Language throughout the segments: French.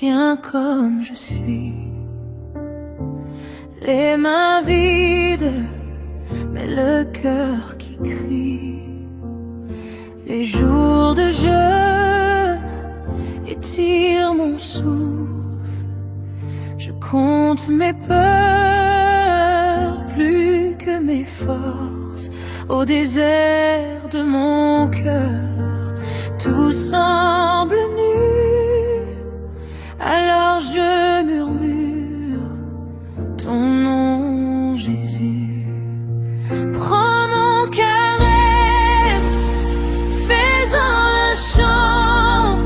viens comme je suis, les mains vides, mais le cœur qui crie. Les jours de jeûne étirent mon souffle, je compte mes peurs plus que mes forces. Au désert de mon cœur, tout semble nu, alors je murmure ton nom, Jésus. Prends mon cœur et fais-en un chant,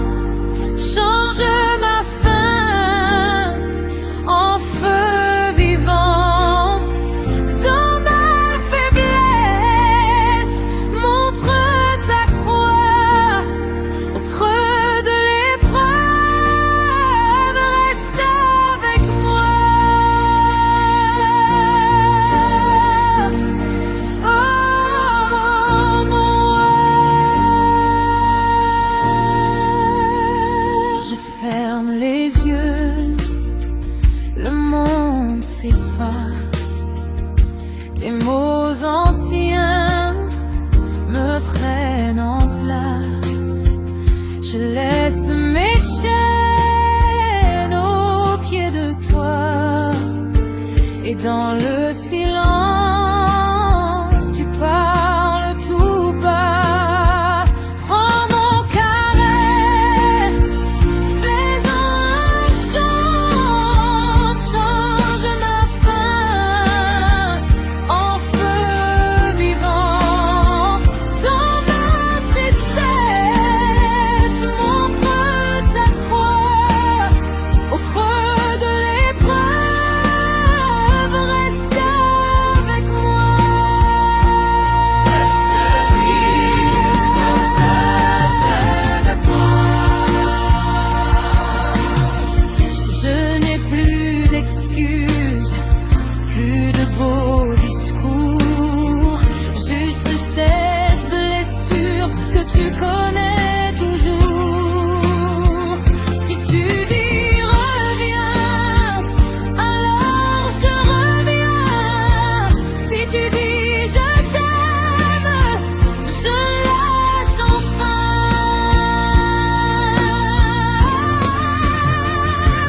change ma faim en feu vivant. Dans ma faiblesse, montre ta croix. Au creux de l'épreuve, reste avec moi. Oh mon roi, je ferme les yeux, le monde s'efface, tes mots anciens me prennent en place. Je laisse mes chaînes aux pieds de toi, et dans le silence tu parles tout bas. Prends mon cœur et fais-en un chant, change ma faim en feu vivant. Dans ma tristesse, montre ta croix. Au creux de l'épreuve, reste avec moi. Je n'ai plus d'excuses, plus de beaux discours, juste cette blessure que tu connais toujours. Si tu dis reviens, alors je reviens. Si tu dis je t'aime, je lâche enfin.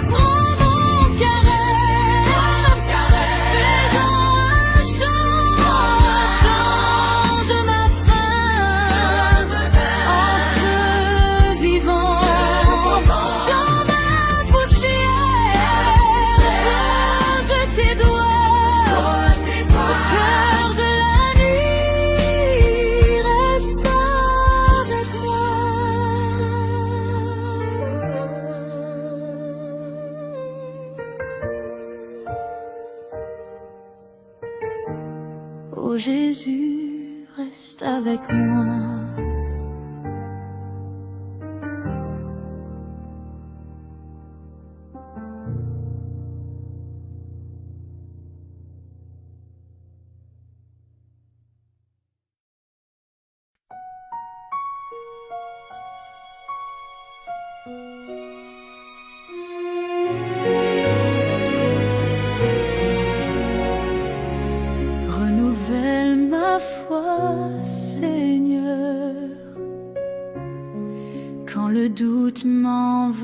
Prends mon cœur et fais-en un chant, change ma faim en feu vivant. Dans ma poussière, pose tes doigts. Au cœur de la nuit, reste avec moi. Oh Jésus, reste avec moi. Renouvelle ma foi, Seigneur, quand le doute m'envahit,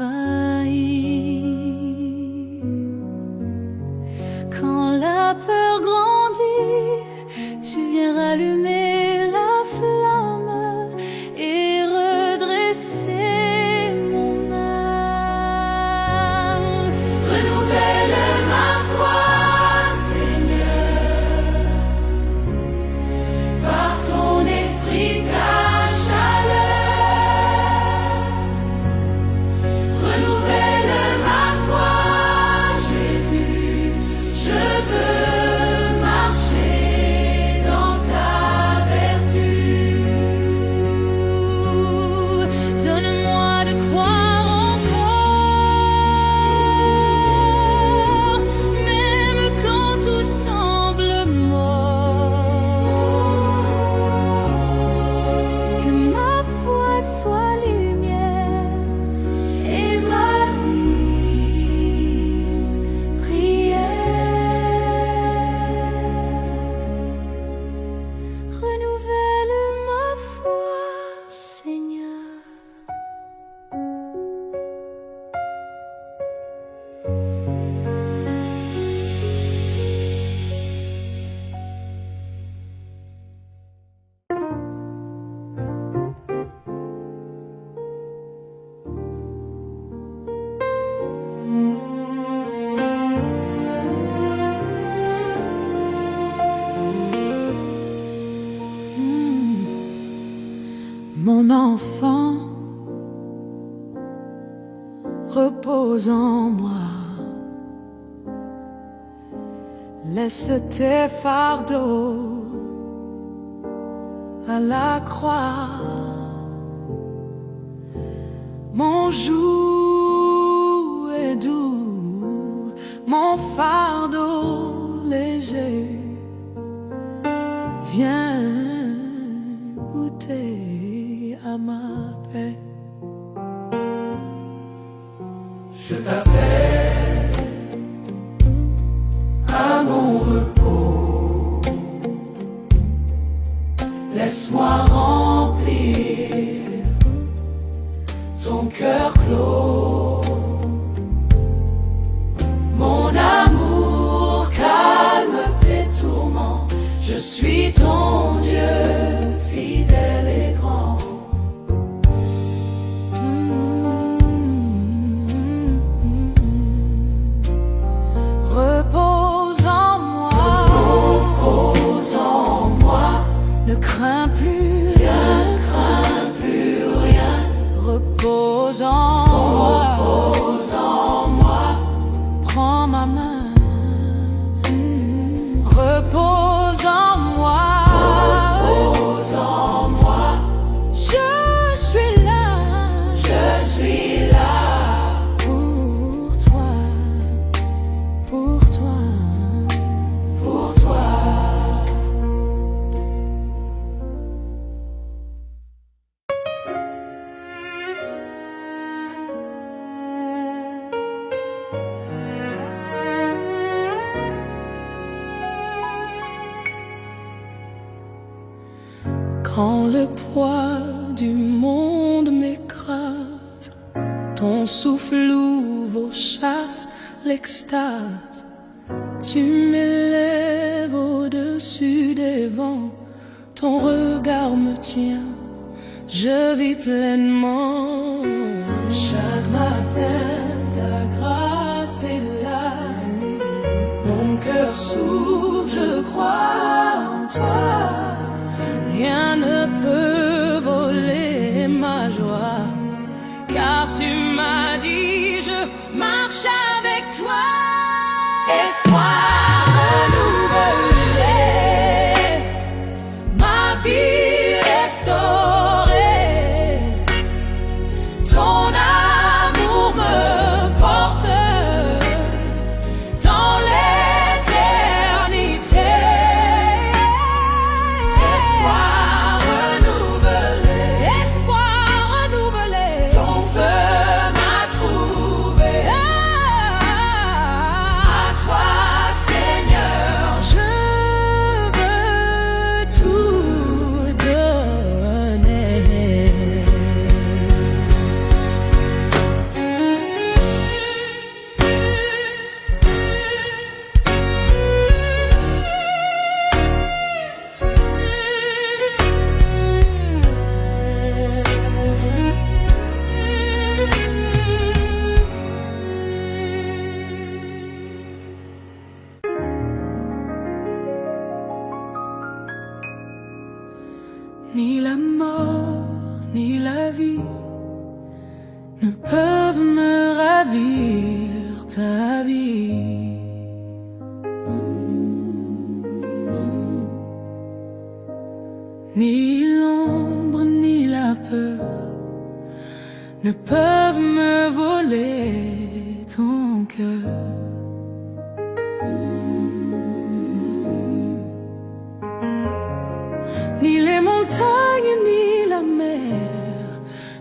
quand la peur grandit, tu viens rallumer la flamme et redresser mon âme. Renouvelle ma foi, Seigneur, par ton esprit, ta chaleur. Renouvelle ma foi, Jésus, je veux marcher dans ta Mon enfant, repose en moi. Laisse tes fardeaux à la croix. Mon joug est doux, mon fardeau léger. Viens goûter à ma paix. Je t'appelle à mon repos. Laisse-moi remplir ton cœur clos. Mon amour, calme tes tourments. Je suis ton Dieu, fidèle et grand. Repose en moi. Repose en moi. Ne crains plus rien, crains plus rien. Repose en moi. Repose en moi. Prends ma main. Repose en moi. Repose en moi. Je suis là. Je suis là. Pour toi. Pour toi. Pour toi. Quand le poids du monde m'écrase, ton souffle ouvre aux chasses l'extase. Tu m'élèves au-dessus des vents, ton regard me tient, je vis pleinement. Chaque matin, ta grâce est là, mon cœur s'ouvre, je crois en toi. Rien ne peut voler ma joie, car tu m'as dit je marche avec toi. Espoir renouvelé, ma vie restaurée. Ton amour me porte dans l'éternité. Espoir renouvelé, ton feu m'a trouvé. À toi, Seigneur, je veux tout donner. Ni la mort, ni la vie ne peuvent me ravir ta vie. Ni l'ombre, ni la peur ne peuvent me voler ton cœur. Ni les montagnes, ni la mer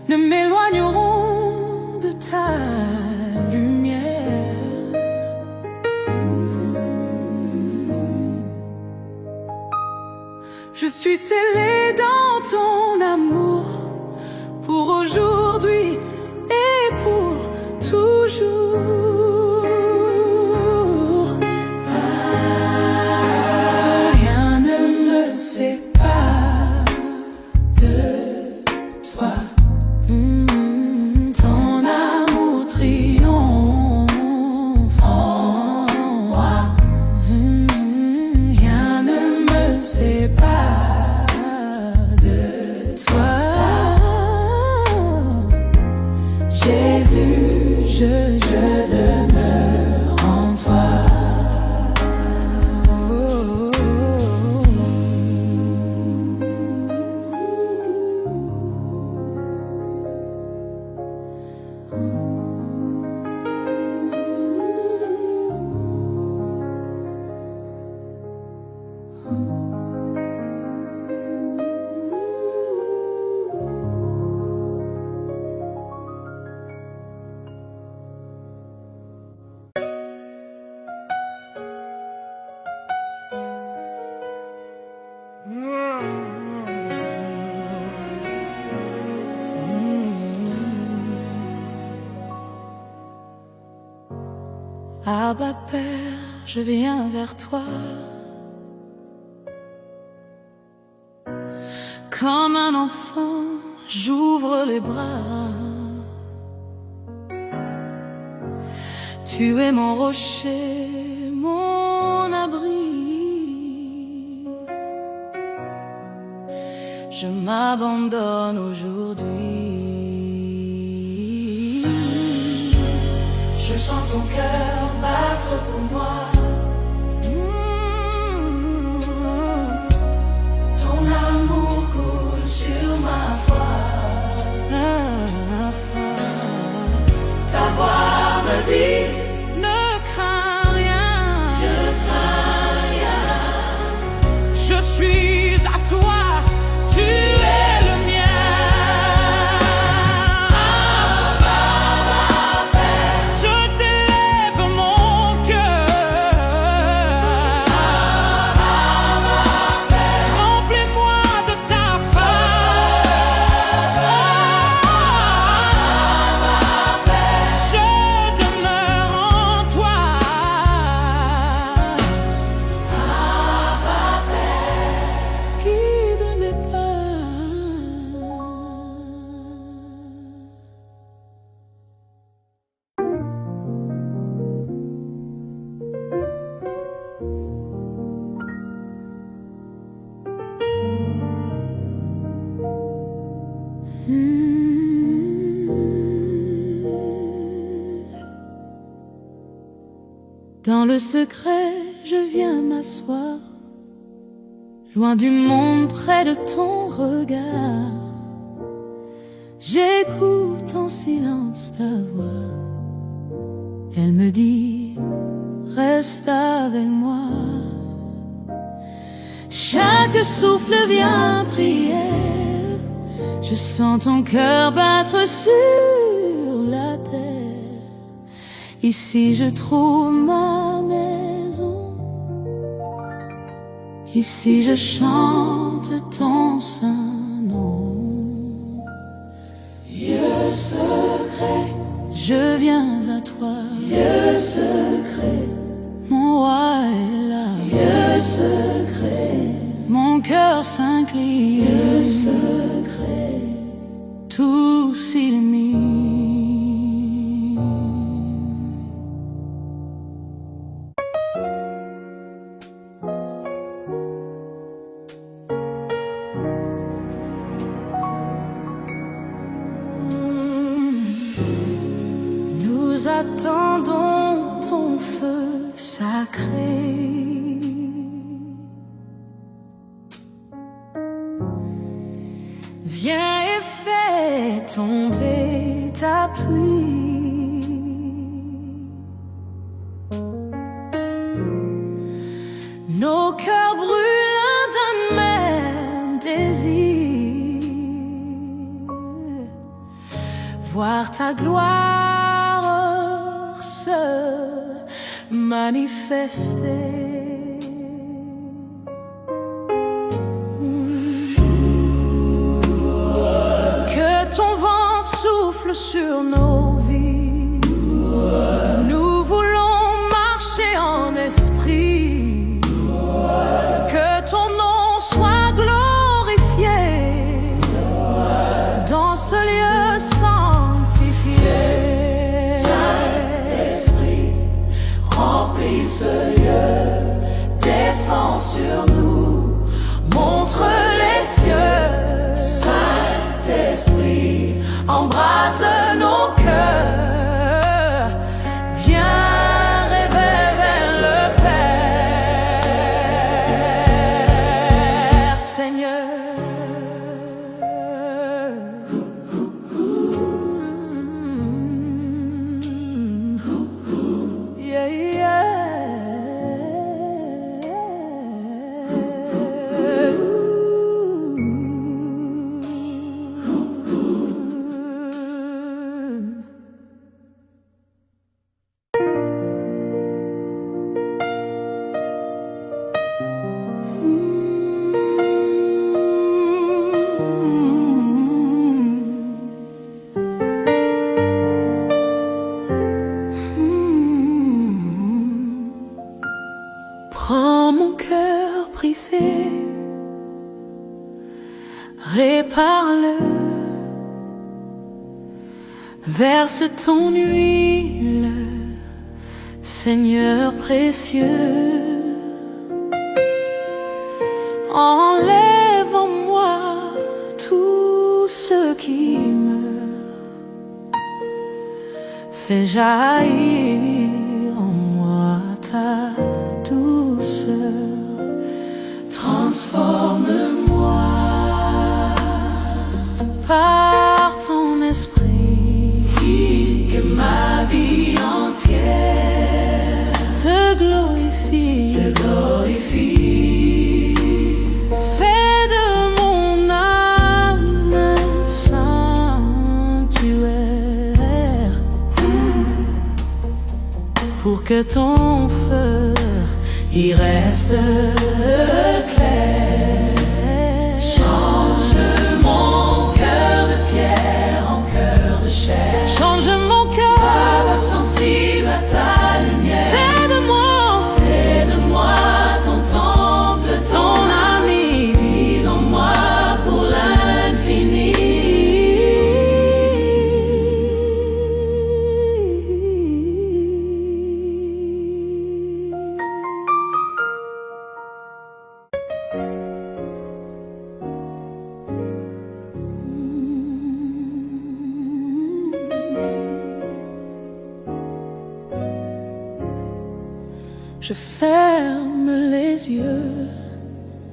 ne m'éloigneront de ta lumière. Je suis scellé dans ton amour pour aujourd'hui et pour toujours. Rien ne me sépare de toi. Ton amour triomphe en moi. Rien ne me sépare de toi. Abba Père, je viens vers toi. Comme un enfant, j'ouvre les bras. Tu es mon rocher, mon abri. Je m'abandonne aujourd'hui. Je sens ton cœur battre pour moi. Ton amour coule sur ma foi. Ta voix me dit: ne crains rien. je crains rien. Je suis à toi, tu es le mien. Je t'élève mon cœur. Remplis-moi de ta faveur. Je demeure en toi. Guide mes pas. Dans le secret, je viens m'asseoir, loin du monde, près de ton regard. J'écoute en silence ta voix. Elle me dit: reste avec moi. Chaque souffle vient prière. Je sens ton cœur battre sur la terre. Ici je trouve ma maison. Ici je chante ton saint nom. Lieu secret, Je viens à toi. lieu secret, Mon roi est là. lieu secret, Mon cœur s'incline. lieu secret. Tout s'illumine. Nous attendons ton feu sacré. Viens et fais tomber ta pluie. Nos cœurs brûlent d'un même désir. Voir ta gloire se manifester. Que ton vent souffle sur nos vies. Nous voulons marcher en esprit. Que ton nom soit glorifié dans ce lieu sanctifié. Saint-Esprit, remplis ce lieu. répare-le, verse ton huile, Seigneur précieux. Enlève en moi tout ce qui meurt, fais jaillir en moi ta douceur. Transforme-moi par ton esprit, que ma vie entière te glorifie, Fais de mon âme un sanctuaire, pour que ton feu y reste clair. Change mon cœur de pierre en cœur de chair. Change mon cœur sensible à ta lumière. Fais de moi ton temple, ton ami. Vis en moi pour l'infini. Je ferme les yeux,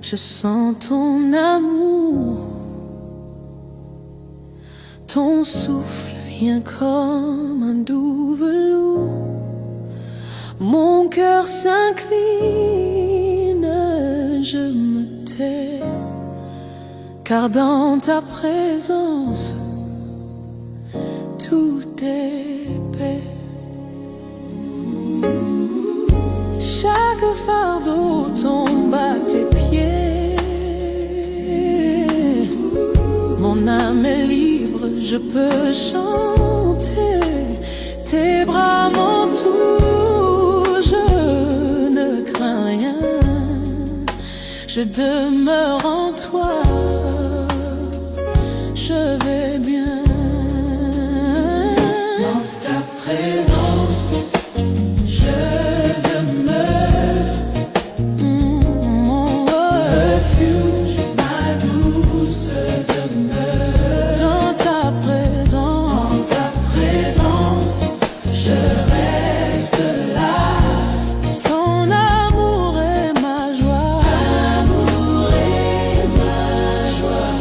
je sens ton amour. Ton souffle vient comme un doux velours. Mon cœur s'incline, je me tais, car dans ta présence, tout est paix. Chaque fardeau tombe à tes pieds. Mon âme est libre, je peux chanter. Tes bras m'entourent, je ne crains rien. Je demeure en toi, je vais bien. Dans ta présence, je demeure, mon refuge, ma douce demeure. Dans ta présence, je reste là. Ton amour est ma joie. Amour est ma joie.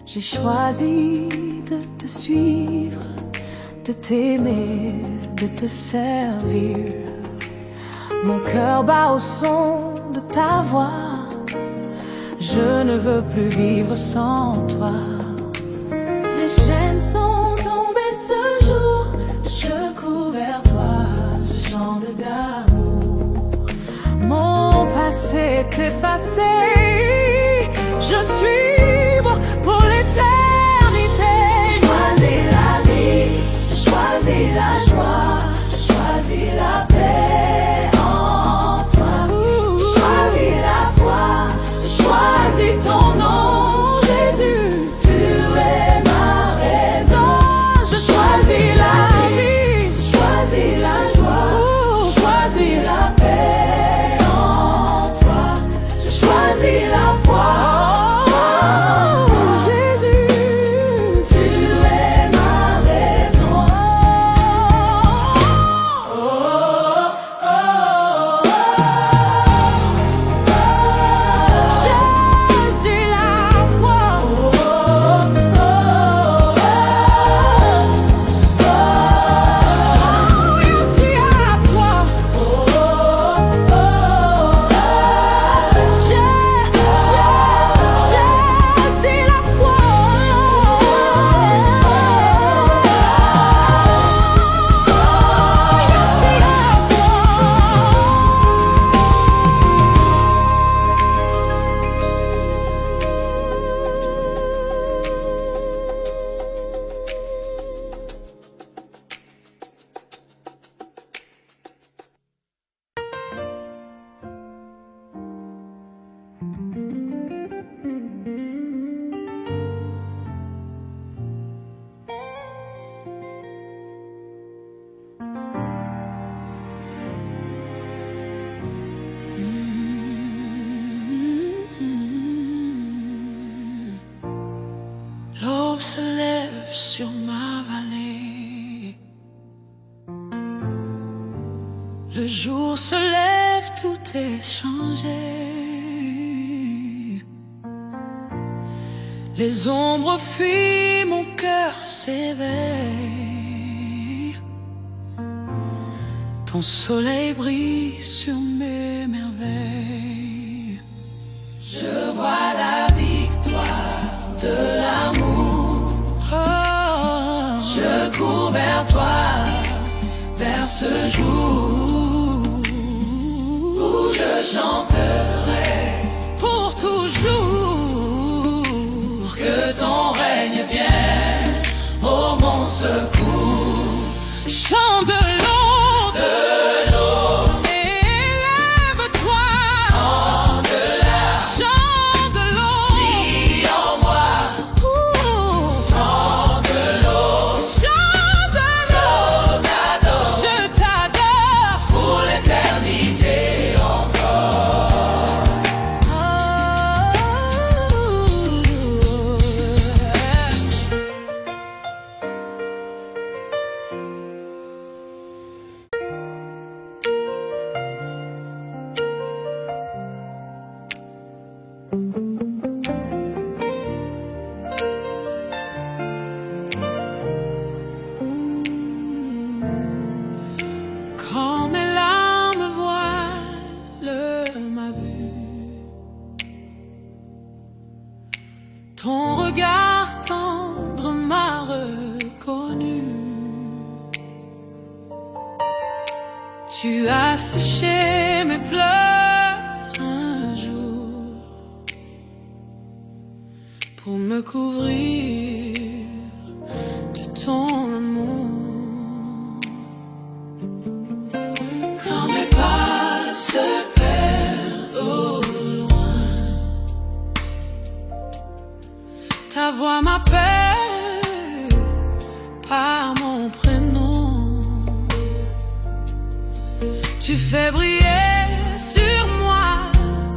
J'ai choisi de te suivre, de t'aimer, de te servir. Mon cœur bat au son de ta voix. Je ne veux plus vivre sans toi. Les chaînes sont tombées ce jour. Je cours vers toi, je chante d'amour. Mon passé est effacé. Je suis libre pour l'éternité. Choisis la vie, choisis la joie, choisis la paix en toi. Choisis la foi, choisis ton nom, Jésus. Tu es ma raison. Je choisis la vie, choisis la joie, choisis la paix en toi. Je choisis sur ma vallée. Le jour se lève, tout est changé. Les ombres fuient, mon cœur s'éveille. Ton soleil brille sur mes merveilles. Je vois la victoire de l'amour. Oh, je cours vers toi, vers ce jour où je chanterai pour toujours. Que ton règne vienne, ô mon secours. Chant de l'eau, élève-toi. Chant de l'eau, vis en moi. Chant de l'eau, je t'adore pour l'éternité encore. Quand mes larmes voilent ma vue, ton regard tendre m'a reconnu. Tu as séché mes pleurs un jour pour me couvrir de ton amour. Quand mes pas se perdent au loin, ta voix m'appelle par mon prénom. Tu fais briller sur moi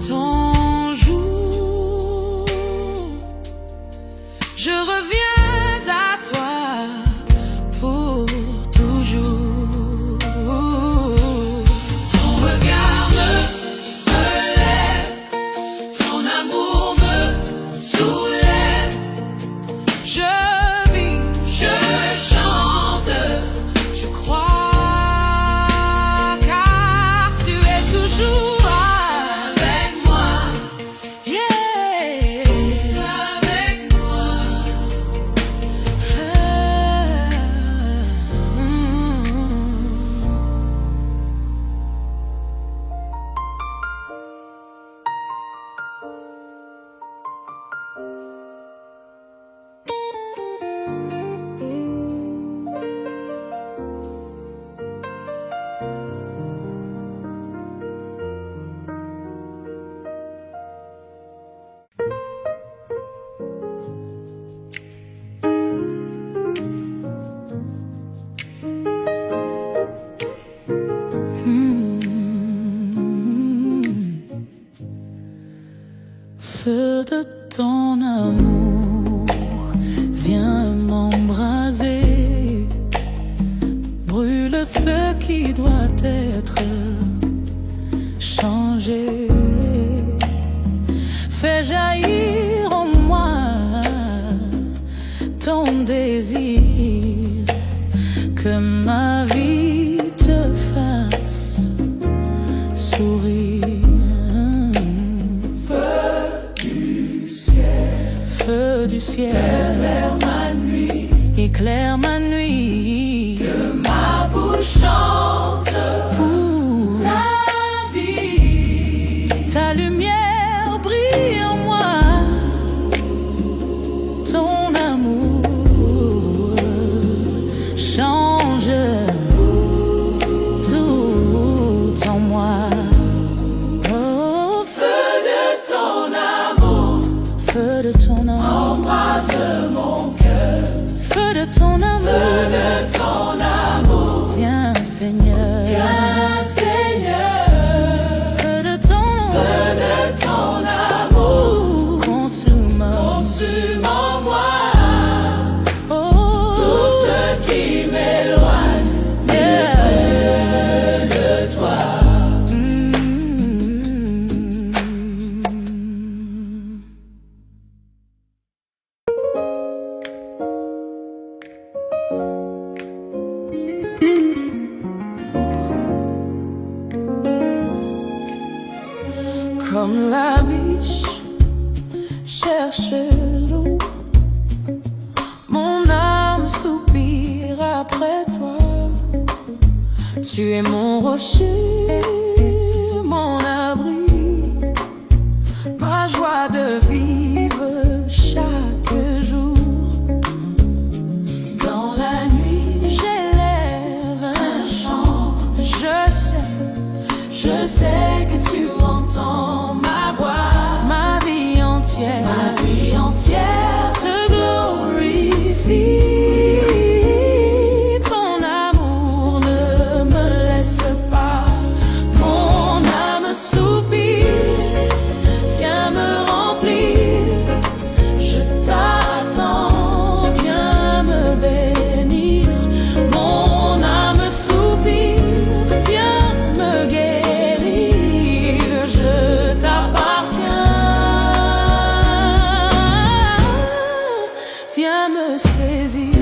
ton jour. Je reviens à toi pour toujours. Ton regard me relève, ton amour me soulève. Je vis, je chante, je crois. Toujours avec moi, yeah, avec moi. Feu de ton amour, viens m'embraser. Brûle ce qui doit être changé. Fais jaillir en moi ton désir, que ma vie te fasse sourire. Feu du ciel, éclaire ma nuit, éclaire ma nuit. Que ma bouche chante pour la vie. Ta lumière brille en moi, ton amour change tout en moi. Oh, feu de ton amour, feu de ton amour, embrasse mon cœur. Feu de ton amour, feu de ton amour, viens Seigneur, viens Seigneur. Feu de ton amour, consume en moi. Oh, Comme la biche cherche l'eau, mon âme soupire après toi. Tu es mon rocher, mon abri, ma joie de vivre chaque jour. Dans la nuit, j'élève un chant. Je sais que tu entends ma voix. Ma vie entière te glorifie. Ton amour ne me laisse pas. Mon âme soupire, viens me remplir. Je t'attends, viens me bénir. Mon âme soupire, viens me guérir. Je t'appartiens, viens me saisir.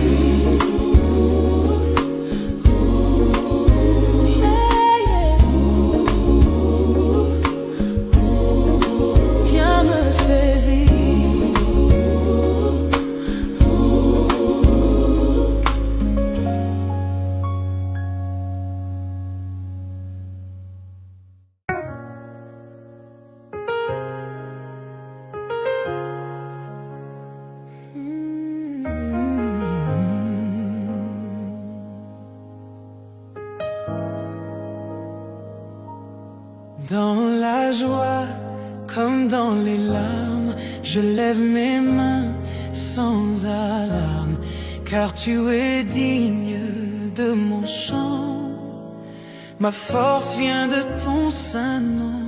Viens me saisir. Dans la joie comme dans les larmes, je lève mes mains sans alarme, car tu es digne de mon chant. Ma force vient de ton saint nom.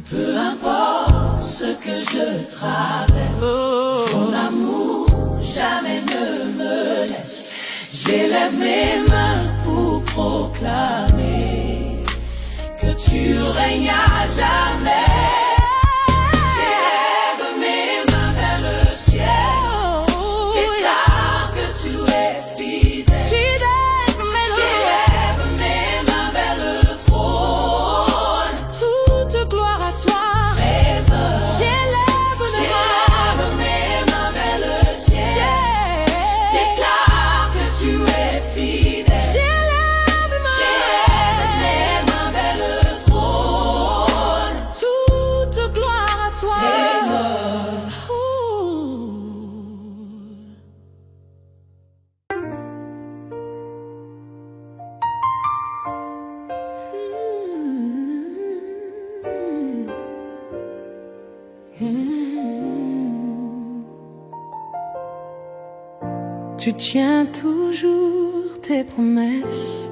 Peu importe ce que je traverse, ton amour jamais ne me laisse. J'élève mes mains pour proclamer que tu règnes à jamais. J'élève mes mains vers le ciel, déclare que tu es fidèle. J'élève mes mains vers le trône, Toute gloire à toi. trésor. J'élève J'élève mes mains vers le ciel, déclare que tu es fidèle. J'élève mes mains vers le trône, toute gloire à toi. trésor. Tu tiens toujours tes promesses.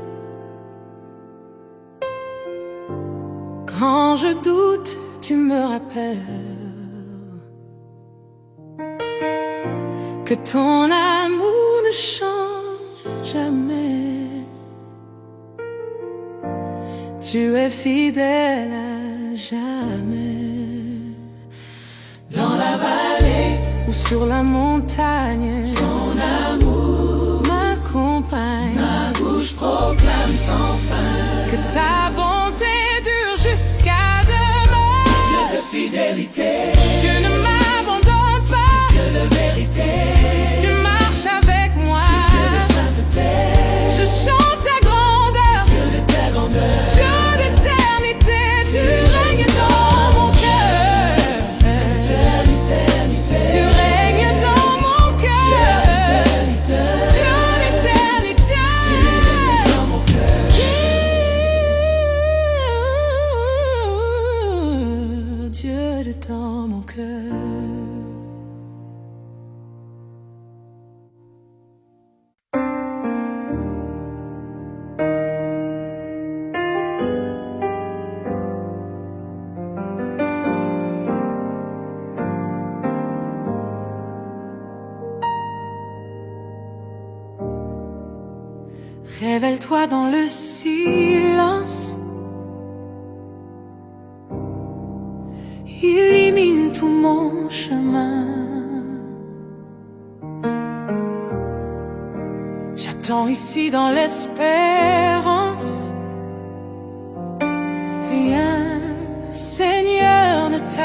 Quand je doute, tu me rappelles que ton amour ne change jamais. Tu es fidèle à jamais. Dans la vallée, Ou sur la montagne, ton amour, m'accompagne. ma bouche proclame sans fin. Que ta bonté dure jusqu'à demain. Dieu de fidélité, Tu ne m'abandonnes pas. Dieu de vérité, Tu marches avec moi. Dieu de sainteté, Je chante ta grandeur. Dieu de ta grandeur. Dieu d'éternité, tu règnes dans mon cœur. Dieu d'éternité, Tu règnes dans mon cœur. Dieu d'éternité, dans mon cœur. Dieu est dans mon cœur. Révèle-toi dans le silence. Illumine tout mon chemin. J'attends ici dans l'espérance. Viens, Seigneur, ne tarde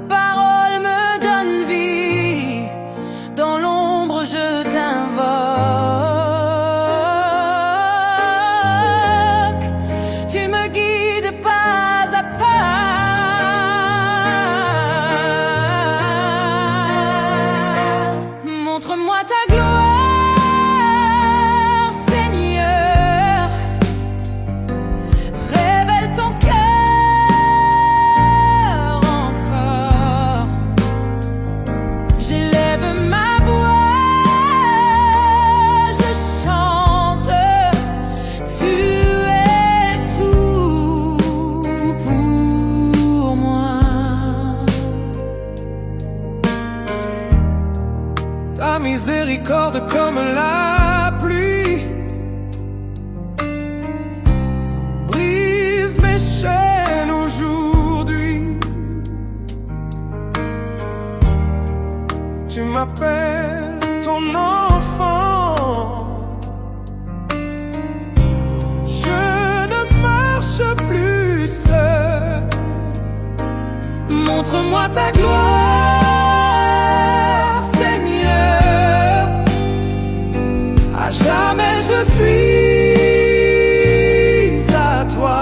parole me donne vie, dans l'ombre je t'invoque. Tu me guides pas à pas. Montre-moi ta gloire, Seigneur. Révèle ton cœur encore. J'élève ma voix, je chante. Tu es tout pour moi. Ta miséricorde comme la pluie brise mes chaînes aujourd'hui. Tu m'appelles ton enfant. Je ne marche plus seul. Montre-moi ta gloire, Seigneur. À jamais je suis à toi.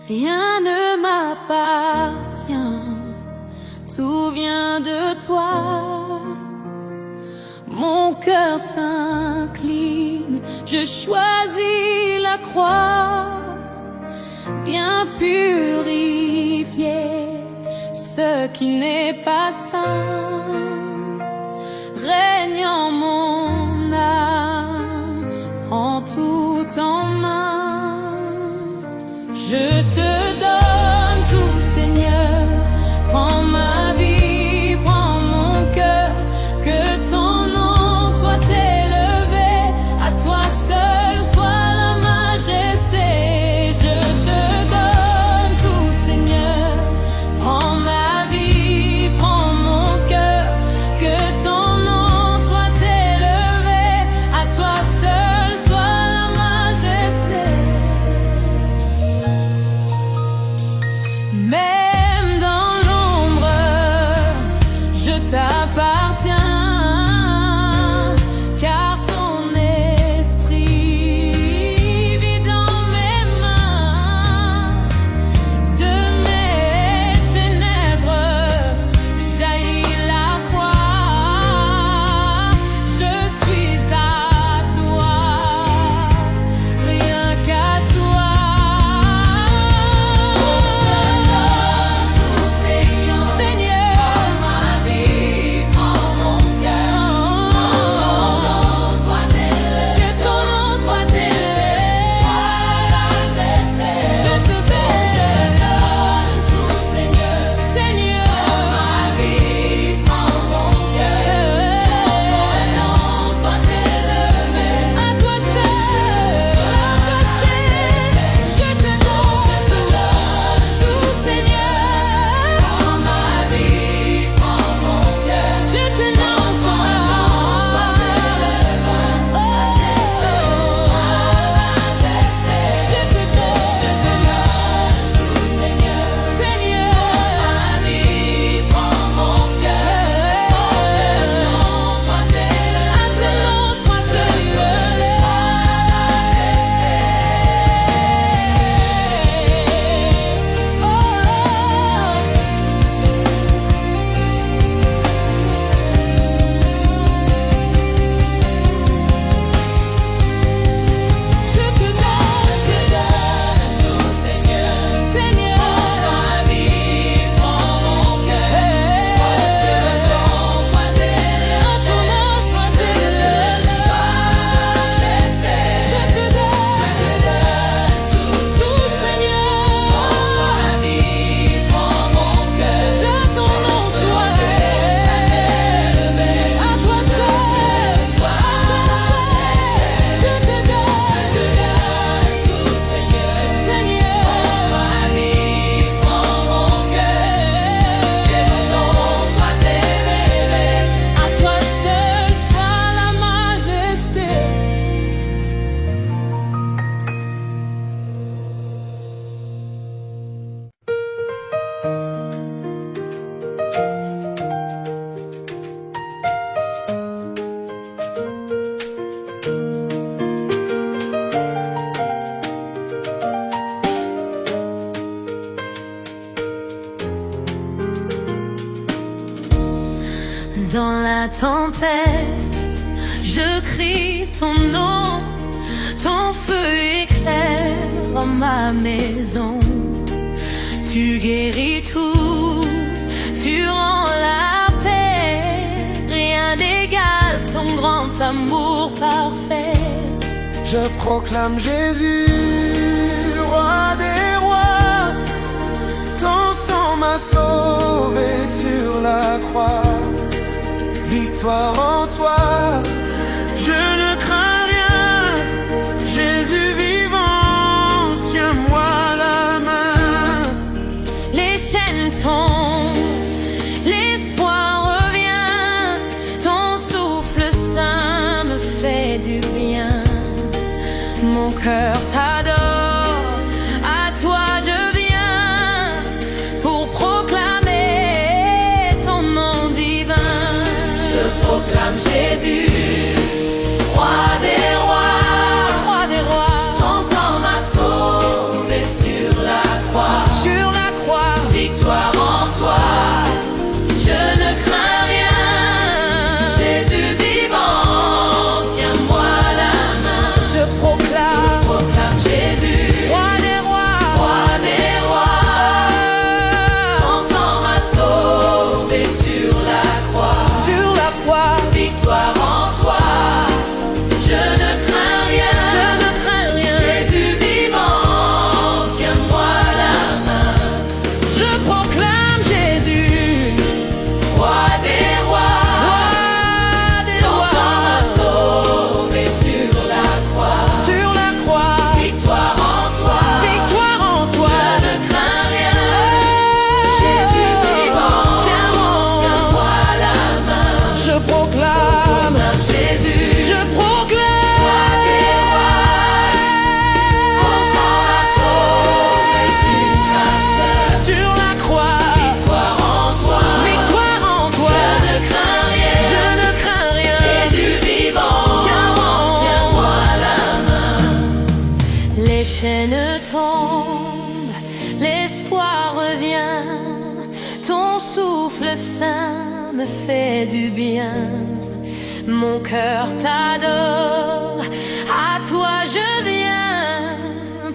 Rien ne m'appartient, tout vient de toi. Mon cœur s'incline, je choisis la croix. Viens purifier ce qui n'est pas saint. Règne en mon âme, prends tout en main. Je te donne tout, Seigneur. Prends ma vie, prends mon cœur. Que ton nom soit élevé. À toi seul soit la majesté. Je te donne tout, Seigneur. Prends ma vie, prends mon cœur. Que ton nom soit élevé. À toi seul soit la majesté. tempête, je crie ton nom, ton feu éclaire ma maison. Tu guéris tout, tu rends la paix, rien n'égale ton grand amour parfait. Je proclame Jésus, roi des rois, ton sang m'a sauvé sur la croix. Victoire en toi, je ne crains rien. Jésus vivant, tiens-moi la main. Les chaînes tombent, l'espoir revient, ton souffle saint me fait du bien. Mon cœur t'adore, à toi je viens pour proclamer ton nom divin. Je proclame Jésus, roi des rois, Roi des rois, ton sang m'a sauvé sur la croix. sur la croix, Victoire en toi, je ne crains rien. Jésus vivant, tiens-moi la main. je proclame, Proclame Jésus, roi des rois, roi des rois, ton sang m'a sauvé sur la croix. sur la croix, Victoire en toi, je ne crains rien. je ne crains rien. Jésus vivant, tiens-moi la main. Je proclame Jésus, Roi des rois, roi des ton sang m'a rois, sauvé sur la croix. sur la croix, Victoire en toi, victoire en toi. je ne crains rien. Jésus vivant, tiens-moi la main. Je proclame, Proclame Jésus, je proclame, roi des rois, ton sang m'a sauvé sur la terre. sur la croix, Victoire en toi, victoire en toi. je ne crains rien. Je ne crains rien. Jésus vivant, tiens-moi la main. Les chaînes tombent, l'espoir revient, ton souffle saint me fait du bien. Mon cœur t'adore, à toi je viens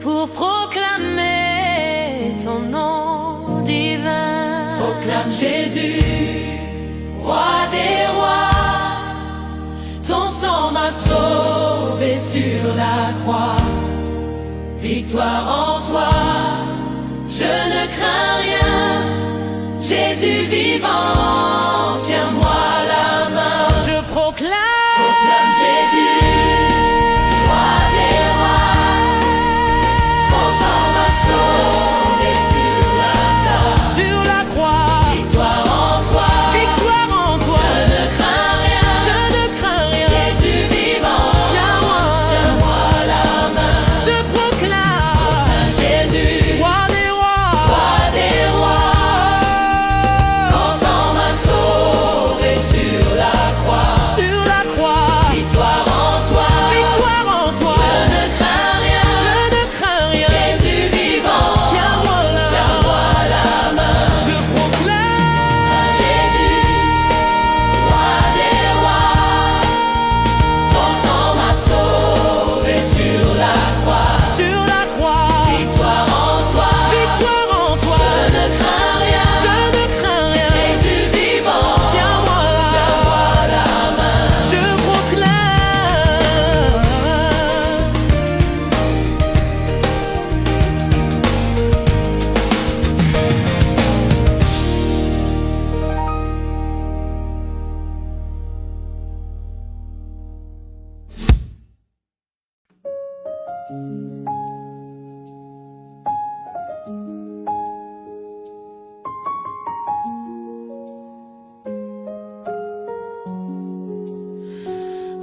pour proclamer ton nom divin. Proclame Jésus, roi des rois, ton sang m'a sauvé sur la croix. Victoire en toi, je ne crains rien. Jésus vivant, tiens-moi la main. Je proclame, Proclame Jésus, roi des rois, ton sang m'a sauvé sur la croix. sur la croix, Victoire en toi, victoire en toi. je ne crains rien. Je ne crains rien. Jésus vivant, tiens-moi la main. Je proclame Jésus, roi des rois, roi des rois, ton sang m'a sauvé sur la croix. sur la croix, Victoire en toi, victoire en toi. je ne crains rien. Je ne crains rien. Jésus vivant, Tiens-moi la main. Je proclame Jésus, roi des rois, ton sang m'a sauvé sur la croix. sur la croix, Victoire en toi, victoire en toi. je ne crains rien. Je ne crains rien. Jésus vivant, Tiens-moi la main. Je proclame.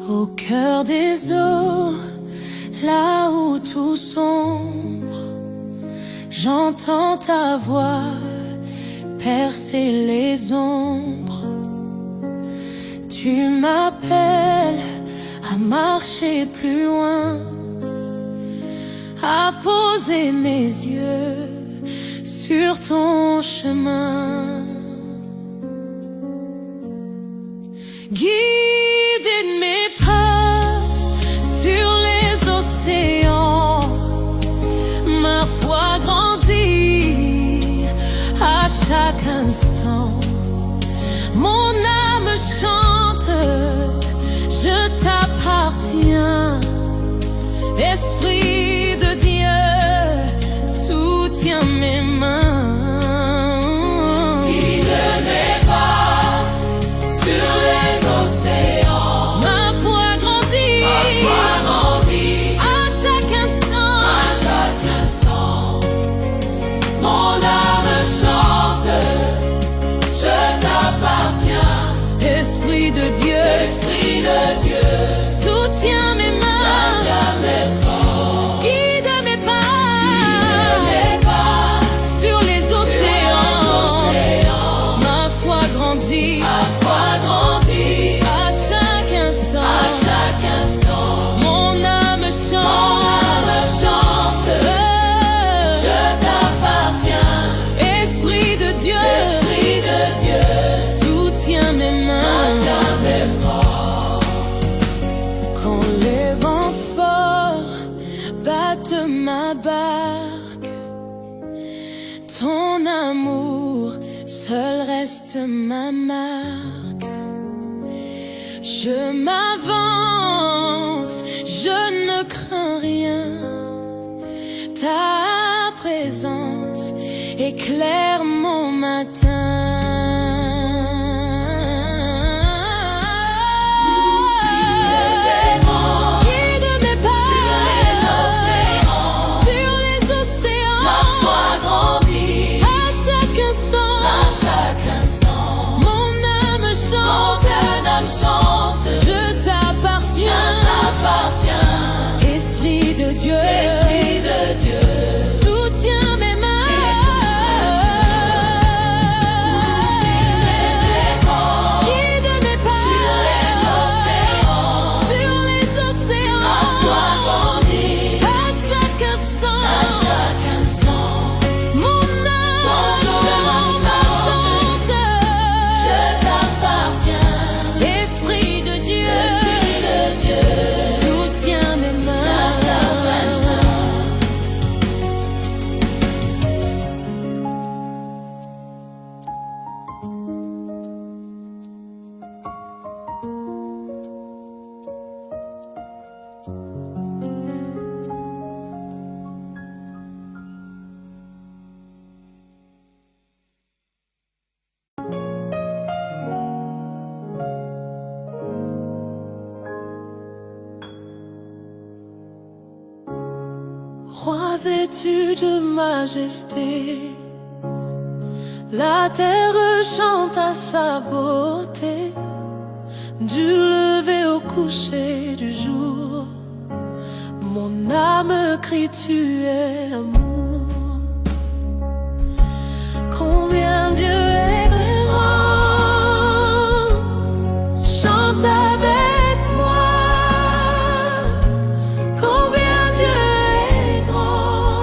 Au cœur des eaux, là où tout sombre, j'entends ta voix percer les ombres. Tu m'appelles à marcher plus loin, à poser mes yeux sur ton chemin. guidé de mes pas sur les océans. Ma foi grandit à chaque instant. Mon âme chante, je t'appartiens. Esprit de Dieu, soutiens mes mains. Guide mes pas sur les océans. Ma foi grandit à chaque instant. Mon âme chante, je t'appartiens. Esprit de Dieu, soutiens mes mains. Guide mes pas sur les océans. Ma foi grandit à chaque instant. Mon âme chante, Je t'appartiens. Esprit de Dieu, soutiens mes mains. Quand les vents forts battent ma barque, ton amour seul reste ma marque. Je m'avance, je ne crains rien. Ta présence éclaire mon matin. Guide mes pas sur les océans. Ma foi grandit À chaque instant, mon âme chante. Je t'appartiens. Esprit de Dieu, soutiens mes mains. Guide mes pas sur les océans. À chaque instant, mon âme chante. Esprit de Dieu, soutiens mes mains. Roi vêtu de majesté, la terre chante à sa beauté. Du lever au coucher du jour, mon âme crie tu es amour. Combien Dieu est grand, chante avec moi. Combien Dieu est grand,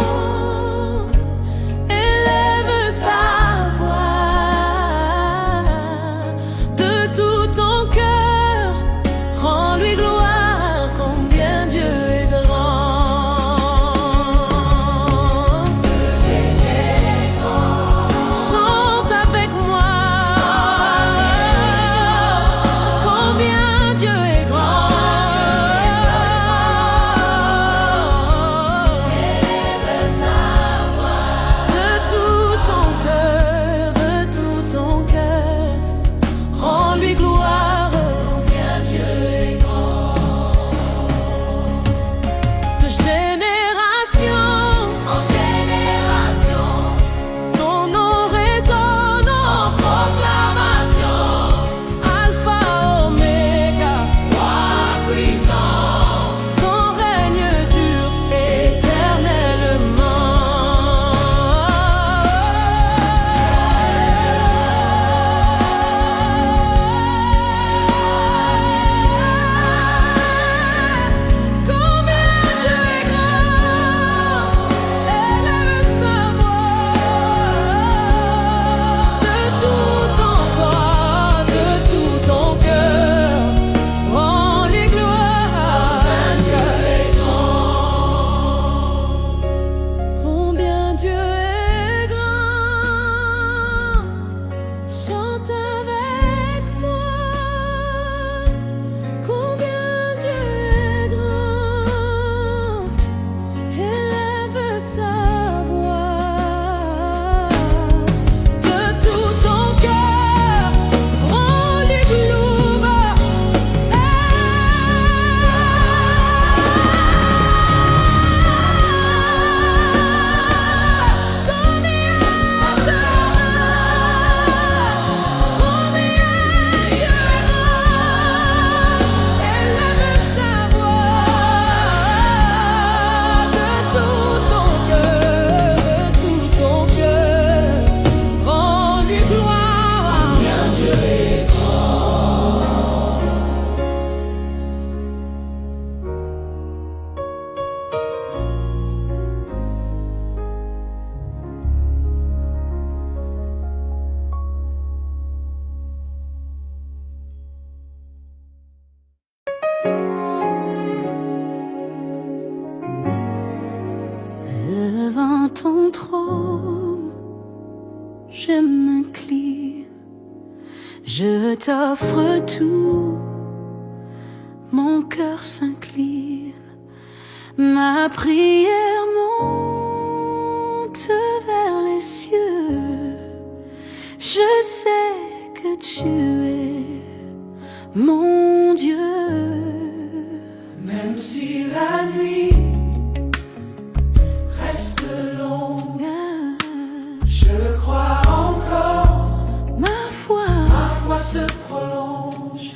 élève sa voix. De tout ton cœur, rends-lui gloire. Combien Dieu est grand. devant ton trône, je m'incline, je t'offre tout, mon cœur s'incline, ma prière monte vers les cieux. Je sais que tu es mon Dieu. Même si la nuit reste longue, je crois encore, ma foi se prolonge.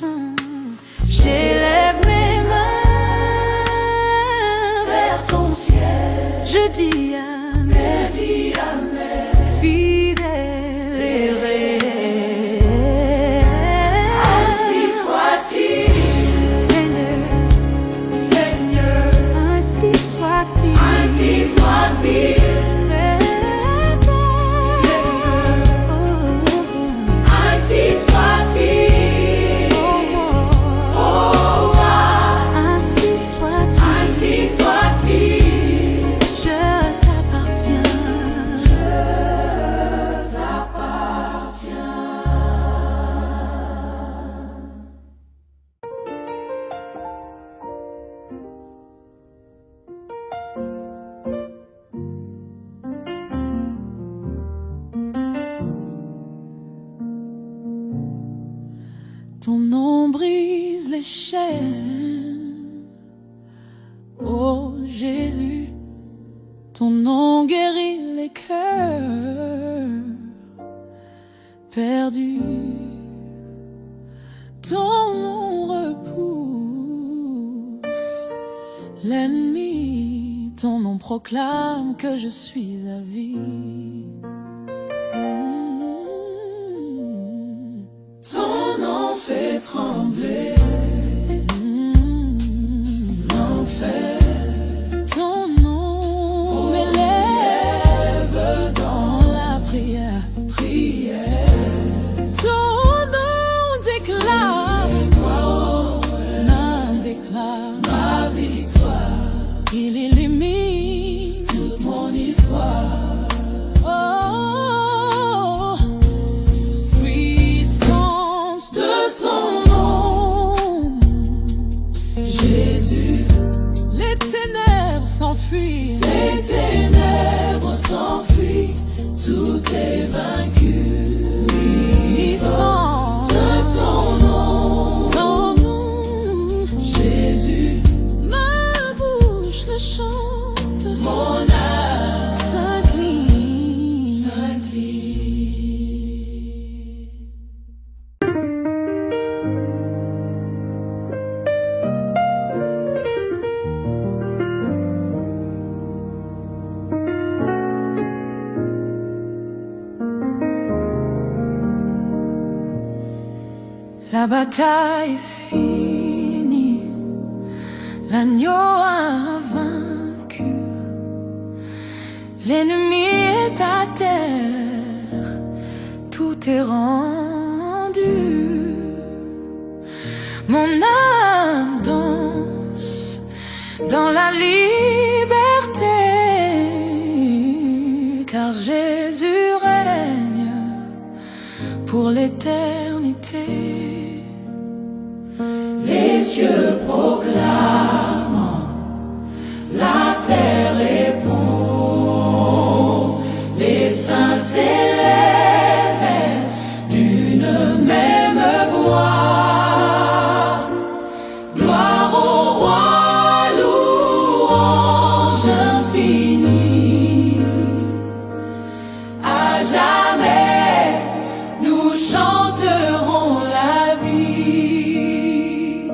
J'élève mes mains vers ton ciel. Je dis Amen, fidèle et réel. Ainsi soit-il, Seigneur, ainsi soit-il, ainsi soit-il. Ainsi soit-il, oh, ainsi soit-il, ainsi soit-il. je t'appartiens, ton nom brise les chaînes, oh Jésus, ton nom guérit les cœurs perdus, ton nom repousse l'ennemi, ton nom proclame que je suis à vie. Ton nom fait trembler l'enfer. Ton nom m'élève dans la prière. Ton nom déclare ma victoire. Il illumine Toute mon histoire. oh, puissance de ton nom. Jésus, Les ténèbres s'enfuient. les ténèbres s'enfuient, tout est vaincu. Puissance De ton nom, ton nom. Jésus, Ma bouche le chante, mon âme s'incline. s'incline. La bataille est finie, l'agneau a vaincu, l'ennemi est à terre, tout est rendu. Mon âme danse dans la liberté, car Jésus règne pour l'éternité. Les cieux proclament, la terre répond, les saints s'élèvent d'une même voix. Gloire au roi, louange infinie. À jamais, nous chanterons la vie.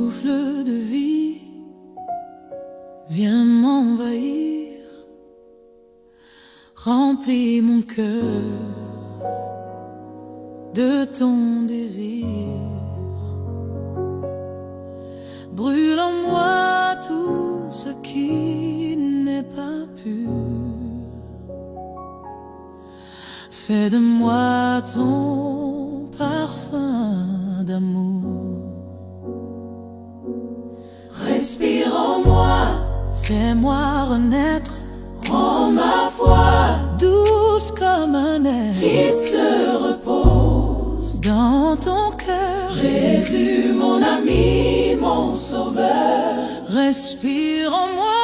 souffle de vie vient m'envahir, remplis mon cœur de ton désir. Brûle en moi tout ce qui n'est pas pur. Fais de moi ton parfum d'amour. Respire en moi, fais-moi renaître, rends ma foi douce comme un air qui se repose dans ton cœur. Jésus, mon ami, mon sauveur. Respire en moi,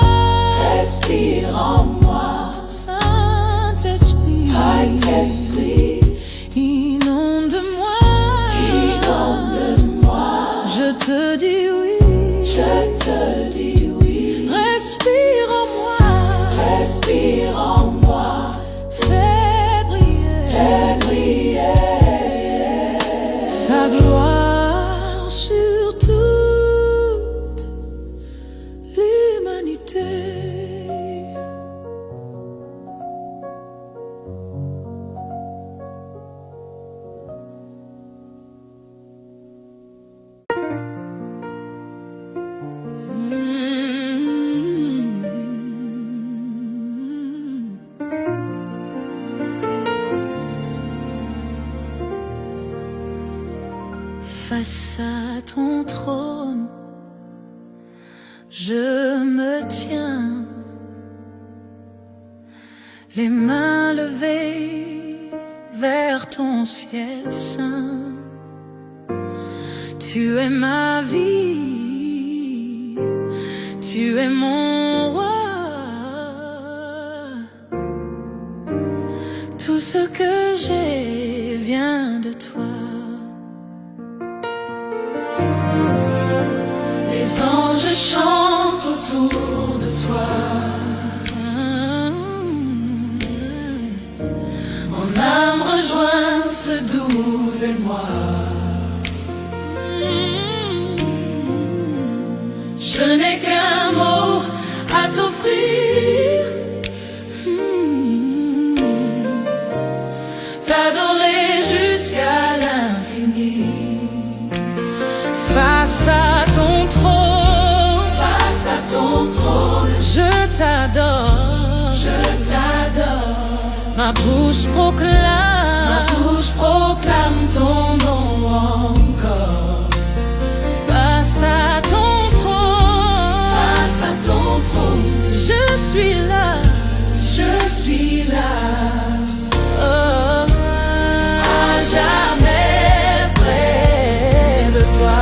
respire en moi, Saint-Esprit, Saint-Esprit, inonde-moi, inonde-moi. Je te dis oui, je te dis oui. Respire en moi, respire en moi, fais briller ta gloire sur toute l'humanité. Face à ton trône, je me tiens, les mains levées vers ton ciel saint. Tu es ma vie, tu es mon roi. Tout ce que j'ai vient de toi. Les anges chantent autour de toi. Mon âme rejoint ce doux émoi. Je n'ai qu'un mot à t'offrir, t'adorer jusqu'à l'infini. Face à ton trône, je t'adore, ma bouche proclame ton nom encore. Face à ton trône, je suis là, oh, à jamais près de toi.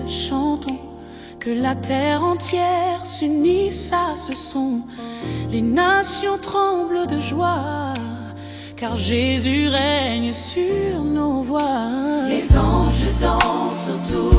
Chantons que la terre entière s'unisse à ce son. Les nations tremblent de joie, car Jésus règne sur nos voies. Les anges dansent autour